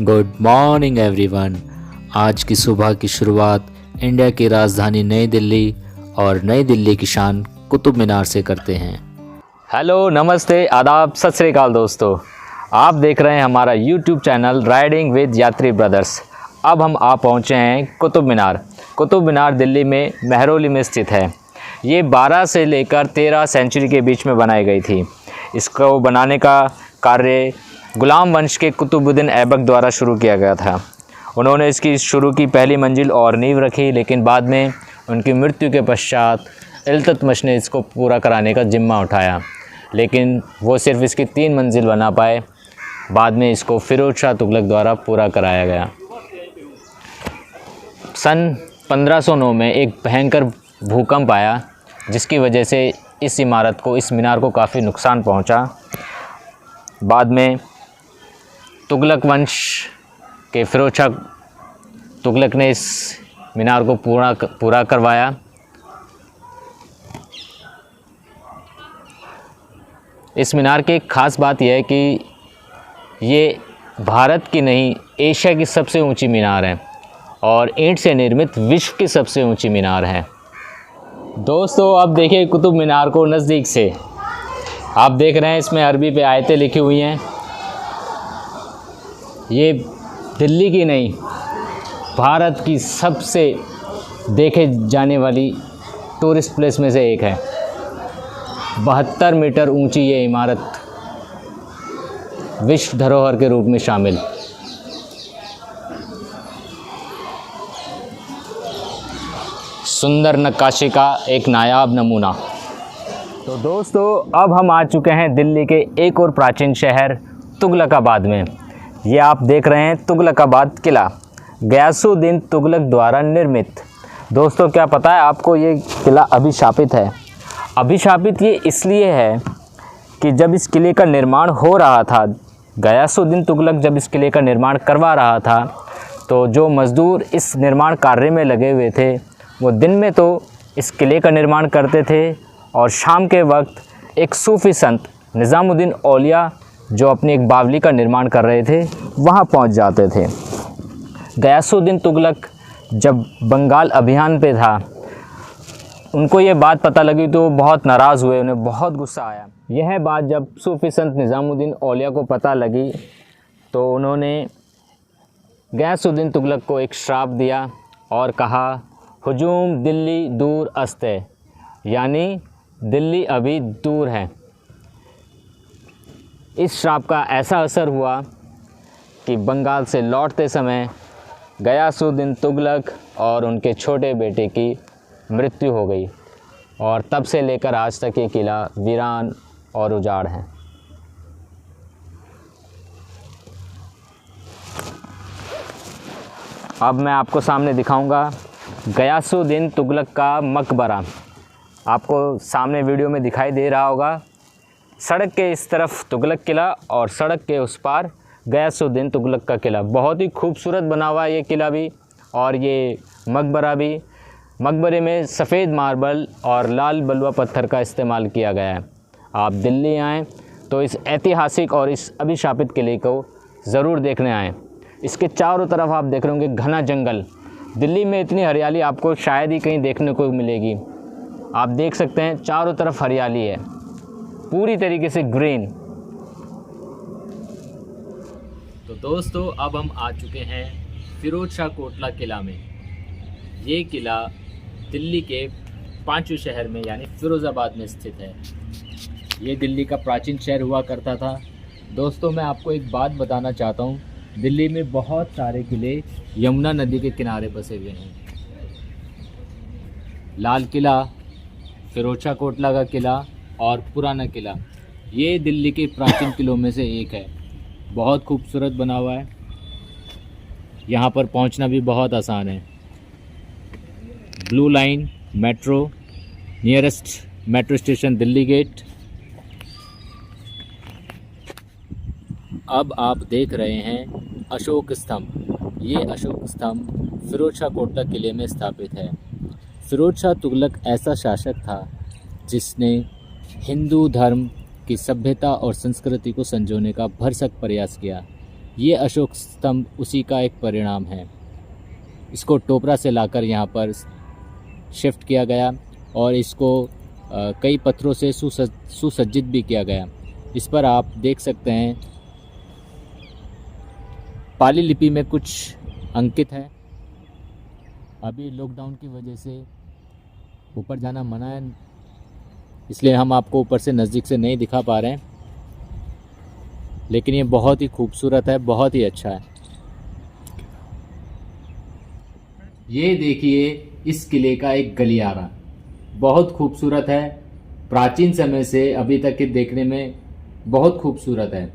Good morning everyone. आज की सुबह की शुरुआत इंडिया की राजधानी नई दिल्ली और नई दिल्ली की शान कुतुब मीनार से करते हैं। हेलो, नमस्ते, आदाब, सत श्री अकाल दोस्तों। आप देख रहे हैं हमारा यूट्यूब चैनल राइडिंग विद यात्री ब्रदर्स। अब हम आ पहुँचे हैं कुतुब मीनार। कुतुब मीनार दिल्ली में मेहरौली में स्थित है। ये 12 से लेकर 13 सेंचुरी के बीच में बनाई गई थी। इसको बनाने का कार्य गुलाम वंश के कुतुबुद्दीन ऐबक द्वारा शुरू किया गया था। उन्होंने इसकी शुरू की पहली मंजिल और नींव रखी, लेकिन बाद में उनकी मृत्यु के पश्चात इल्तुतमिश ने इसको पूरा कराने का जिम्मा उठाया, लेकिन वो सिर्फ इसकी 3 मंजिल बना पाए। बाद में इसको फिरोज शाह तुगलक द्वारा पूरा कराया गया। सन 1509 में एक भयंकर भूकंप आया, जिसकी वजह से इस इमारत को, इस मीनार को काफ़ी नुकसान पहुंचा। बाद में तुगलक वंश के फिरोज शाह तुगलक ने इस मीनार को पूरा करवाया। इस मीनार की एक ख़ास बात यह है कि ये भारत की नहीं, एशिया की सबसे ऊंची मीनार है और ईंट से निर्मित विश्व की सबसे ऊंची मीनार है। दोस्तों, अब देखिए कुतुब मीनार को नज़दीक से। आप देख रहे हैं इसमें अरबी पे आयतें लिखी हुई हैं। ये दिल्ली की नहीं, भारत की सबसे देखे जाने वाली टूरिस्ट प्लेस में से एक है। 72 मीटर ऊंची ये इमारत विश्व धरोहर के रूप में शामिल। सुंदर नक्काशी का एक नायाब नमूना। तो दोस्तों, अब हम आ चुके हैं दिल्ली के एक और प्राचीन शहर तुगलकाबाद में। ये आप देख रहे हैं तुगलकाबाद किला, गयासुद्दीन तुगलक द्वारा निर्मित। दोस्तों, क्या पता है आपको, ये किला अभिशापित है। अभिशापित ये इसलिए है कि जब इस किले का निर्माण हो रहा था, गयासुद्दीन तुगलक जब इस किले का निर्माण करवा रहा था, तो जो मज़दूर इस निर्माण कार्य में लगे हुए थे, वो दिन में तो इस किले का निर्माण करते थे और शाम के वक्त एक सूफ़ी संत निज़ामुद्दीन औलिया, जो अपनी एक बावली का निर्माण कर रहे थे, वहाँ पहुँच जाते थे। गयासुद्दीन तुगलक जब बंगाल अभियान पे था, उनको ये बात पता लगी तो वो बहुत नाराज़ हुए, उन्हें बहुत गुस्सा आया। यह बात जब सूफ़ी संत निज़ामुद्दीन औलिया को पता लगी, तो उन्होंने गयासुद्दीन तुगलक को एक श्राप दिया और कहा, हुजूम दिल्ली दूर अस्ते, यानी दिल्ली अभी दूर है। इस श्राप का ऐसा असर हुआ कि बंगाल से लौटते समय गयासुद्दीन तुगलक और उनके छोटे बेटे की मृत्यु हो गई और तब से लेकर आज तक ये किला वीरान और उजाड़ है। अब मैं आपको सामने दिखाऊंगा गयासुद्दीन तुगलक का मकबरा। आपको सामने वीडियो में दिखाई दे रहा होगा। सड़क के इस तरफ तुगलक किला और सड़क के उस पार गयासुद्दीन तुगलक का किला। बहुत ही खूबसूरत बना हुआ है ये किला भी और ये मकबरा भी। मकबरे में सफ़ेद मार्बल और लाल बलुआ पत्थर का इस्तेमाल किया गया है। आप दिल्ली आएँ तो इस ऐतिहासिक और इस अभिशापित किले को ज़रूर देखने आएँ। इसके चारों तरफ आप देख रहे होंगे घना जंगल। दिल्ली में इतनी हरियाली आपको शायद ही कहीं देखने को मिलेगी। आप देख सकते हैं चारों तरफ हरियाली है, पूरी तरीके से ग्रीन। तो दोस्तों, अब हम आ चुके हैं फिरोज शाह कोटला किला में। ये किला दिल्ली के 5वें शहर में यानी फिरोज़ाबाद में स्थित है। ये दिल्ली का प्राचीन शहर हुआ करता था। दोस्तों, मैं आपको एक बात बताना चाहता हूँ, दिल्ली में बहुत सारे किले यमुना नदी के किनारे बसे हुए हैं। लाल किला, फिरोज शाह कोटला का किला और पुराना किला, ये दिल्ली के प्राचीन किलों में से एक है। बहुत खूबसूरत बना हुआ है। यहाँ पर पहुँचना भी बहुत आसान है। Blue line metro, nearest metro station Delhi gate. अब आप देख रहे हैं अशोक स्तंभ। ये अशोक स्तंभ फिरोज शाह कोटला किले में स्थापित है। फिरोज शाह तुगलक ऐसा शासक था जिसने हिंदू धर्म की सभ्यता और संस्कृति को संजोने का भरसक प्रयास किया। ये अशोक स्तंभ उसी का एक परिणाम है। इसको टोपरा से लाकर यहाँ पर शिफ्ट किया गया और इसको कई पत्थरों से सुसज्जित भी किया गया। इस पर आप देख सकते हैं पाली लिपि में कुछ अंकित है। अभी लॉकडाउन की वजह से ऊपर जाना मना है, इसलिए हम आपको ऊपर से नज़दीक से नहीं दिखा पा रहे हैं, लेकिन ये बहुत ही खूबसूरत है, बहुत ही अच्छा है। ये देखिए इस किले का एक गलियारा बहुत खूबसूरत है। प्राचीन समय से अभी तक के देखने में बहुत खूबसूरत है।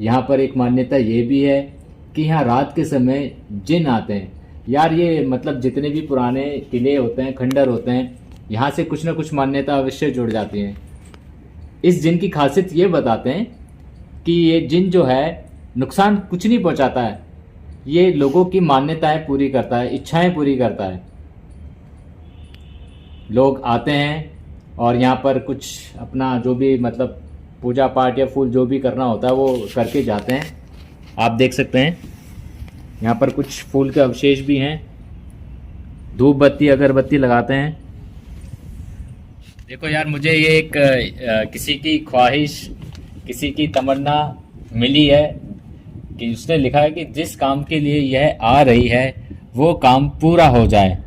यहाँ पर एक मान्यता ये भी है कि यहाँ रात के समय जिन आते हैं। यार ये मतलब जितने भी पुराने किले होते हैं, खंडर होते हैं, यहाँ से कुछ ना कुछ मान्यता अवश्य जुड़ जाती हैं। इस जिन की खासियत ये बताते हैं कि ये जिन जो है नुकसान कुछ नहीं पहुँचाता है, ये लोगों की मान्यताएं पूरी करता है, इच्छाएं पूरी करता है। लोग आते हैं और यहाँ पर कुछ अपना जो भी मतलब पूजा पाठ या फूल जो भी करना होता है वो करके जाते हैं। आप देख सकते हैं यहाँ पर कुछ फूल के अवशेष भी हैं, धूप बत्ती अगरबत्ती लगाते हैं। देखो यार, मुझे ये एक किसी की ख्वाहिश, किसी की तमन्ना मिली है कि उसने लिखा है कि जिस काम के लिए यह आ रही है वो काम पूरा हो जाए।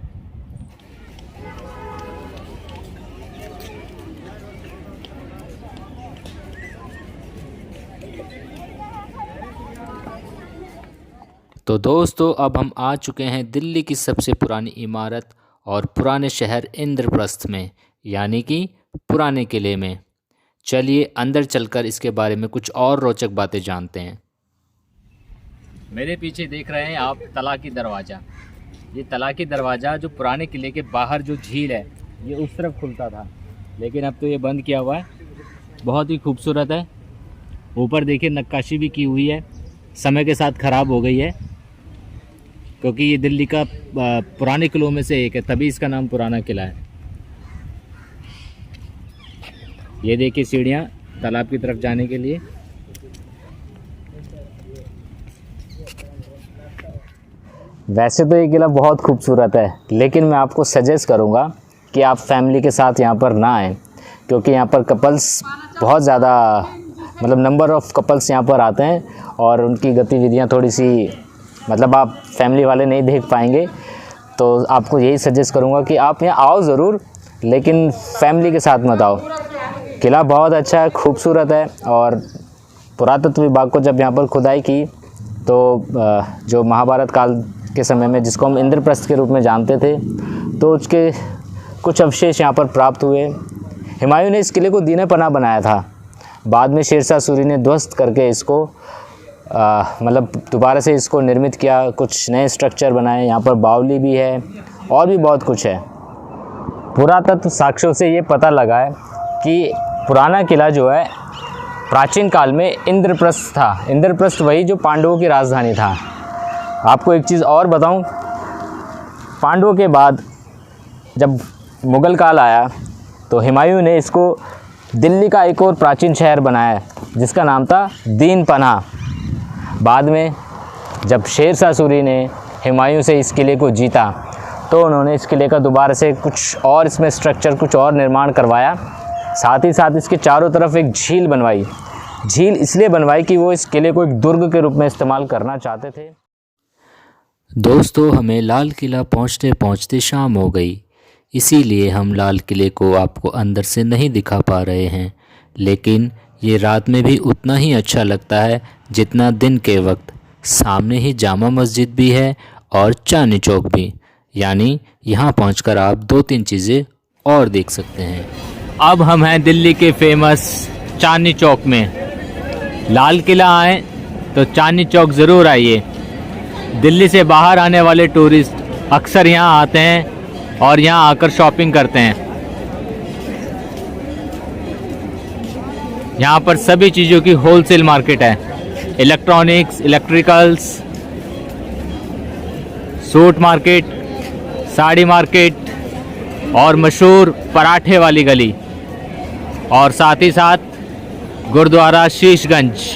तो दोस्तों, अब हम आ चुके हैं दिल्ली की सबसे पुरानी इमारत और पुराने शहर इंद्रप्रस्थ में, यानी कि पुराने किले में। चलिए अंदर चलकर इसके बारे में कुछ और रोचक बातें जानते हैं। मेरे पीछे देख रहे हैं आप तलाकी दरवाज़ा। ये तलाकी दरवाज़ा जो पुराने किले के बाहर जो झील है, ये उस तरफ खुलता था, लेकिन अब तो ये बंद किया हुआ है। बहुत ही खूबसूरत है। ऊपर देखिए नक्काशी भी की हुई है, समय के साथ ख़राब हो गई है क्योंकि ये दिल्ली का पुराने किलों में से एक है, तभी इसका नाम पुराना किला है। ये देखिए सीढ़ियाँ तालाब की तरफ जाने के लिए। वैसे तो ये किला बहुत खूबसूरत है, लेकिन मैं आपको सजेस्ट करूँगा कि आप फैमिली के साथ यहाँ पर ना आएँ, क्योंकि यहाँ पर कपल्स बहुत ज़्यादा मतलब नंबर ऑफ़ कपल्स यहाँ पर आते हैं और उनकी गतिविधियाँ थोड़ी सी मतलब आप फैमिली वाले नहीं देख पाएंगे। तो आपको यही सजेस्ट करूँगा कि आप यहाँ आओ ज़रूर, लेकिन फैमिली के साथ मत आओ। किला बहुत अच्छा है, खूबसूरत है। और पुरातत्व विभाग को जब यहाँ पर खुदाई की तो जो महाभारत काल के समय में जिसको हम इंद्रप्रस्थ के रूप में जानते थे, तो उसके कुछ अवशेष यहाँ पर प्राप्त हुए। हुमायूं ने इस किले को दीने पनाह बनाया था। बाद में शेरशाह सूरी ने ध्वस्त करके इसको मतलब दोबारा से इसको निर्मित किया, कुछ नए स्ट्रक्चर बनाए। यहाँ पर बावली भी है और भी बहुत कुछ है। पुरातत्व साक्ष्यों से ये पता लगा है कि पुराना किला जो है प्राचीन काल में इंद्रप्रस्थ था। इंद्रप्रस्थ वही जो पांडवों की राजधानी था। आपको एक चीज़ और बताऊं, पांडवों के बाद जब मुग़ल काल आया तो हुमायूं ने इसको दिल्ली का एक और प्राचीन शहर बनाया जिसका नाम था दीन पनाह। बाद में जब शेरशाह सूरी ने हुमायूं से इस किले को जीता तो उन्होंने इस किले का दोबारा से कुछ और इसमें स्ट्रक्चर, कुछ और निर्माण करवाया। साथ ही साथ इसके चारों तरफ एक झील बनवाई। झील इसलिए बनवाई कि वो इस किले को एक दुर्ग के रूप में इस्तेमाल करना चाहते थे। दोस्तों, हमें लाल किला पहुंचते पहुंचते शाम हो गई, इसीलिए हम लाल किले को आपको अंदर से नहीं दिखा पा रहे हैं, लेकिन ये रात में भी उतना ही अच्छा लगता है जितना दिन के वक्त। सामने ही जामा मस्जिद भी है और चांदनी चौक भी, यानी यहाँ पहुंचकर आप 2-3 चीज़ें और देख सकते हैं। अब हम हैं दिल्ली के फेमस चांदनी चौक में। लाल किला आए तो चांदनी चौक ज़रूर आइए। दिल्ली से बाहर आने वाले टूरिस्ट अक्सर यहाँ आते हैं और यहाँ आकर शॉपिंग करते हैं। यहाँ पर सभी चीज़ों की होलसेल मार्केट है। Electronics, electricals, suit market, sari market और मशहूर पराठे वाली गली, और साथ ही साथ गुरुद्वारा शीशगंज।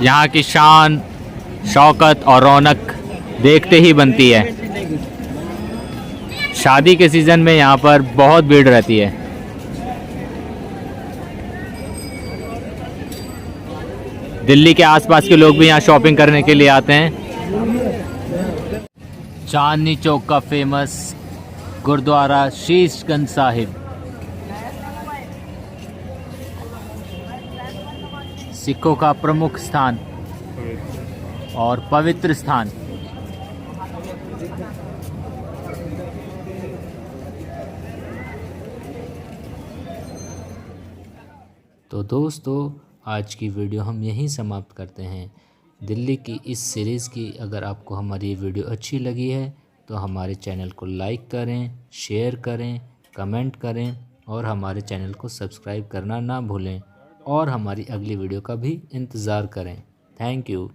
यहाँ की शान, शौकत और रौनक देखते ही बनती है। शादी के सीज़न में यहाँ पर बहुत भीड़ रहती है। दिल्ली के आसपास के लोग भी यहाँ शॉपिंग करने के लिए आते हैं। चांदनी चौक का फेमस गुरुद्वारा शीशगंज साहिब, सिखों का प्रमुख स्थान और पवित्र स्थान। तो दोस्तों, आज की वीडियो हम यहीं समाप्त करते हैं। दिल्ली की इस सीरीज़ की अगर आपको हमारी वीडियो अच्छी लगी है तो हमारे चैनल को लाइक करें, शेयर करें, कमेंट करें और हमारे चैनल को सब्सक्राइब करना ना भूलें और हमारी अगली वीडियो का भी इंतज़ार करें। Thank you.